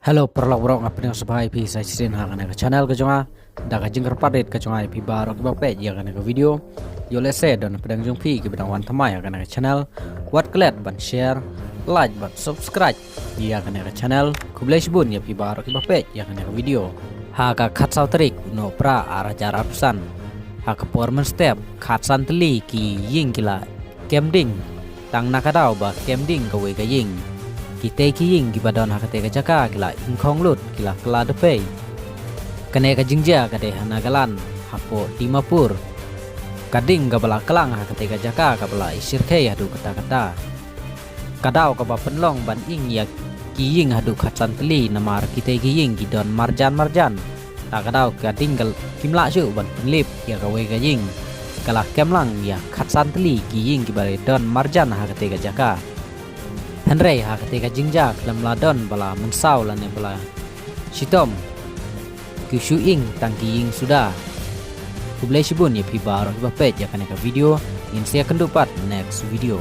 Hello, perlok brok ngapin yang sebagai pi saya sirin hakan ke channel ke jonga dah ka jingkar padet ke jonga pi baru ke bape ya kan ke video yo lese don pedang jong pi ke pedang wan tamai kan ke channel buat kalian ban share like ban subscribe ya kan ke channel kublai bun ya pi baru ke bape ya kan ke video ha ka khat sau trik no pra arah jar arusan ha ka performance step khat santeli ki ying kila kemding tang nakadau ba kemding ka we ka ying kita kiying di badan hakate ka jaka kila ingkong lut kila kala depay kane ka jingja kade hanagalan hapo dimapur kading ka bala kelang hakate ka jaka ka bala isir ke hadu kata kadau ka ba penlong ban ing ya kiying hadu khatsan teli namar kita kiying gidon marjan ta kadau kading kal kimla su ban penlip ya ka we ka ying kala kemlang ya khatsan teli kiying gibare don marjan hakate ka jaka Henry ha ketika jingjak dalam ladon bala mensau lane bala sitom kusyuing tangkiing sudah kublai sibun ya pi baru ba page ya kan video in saya kendupat next video.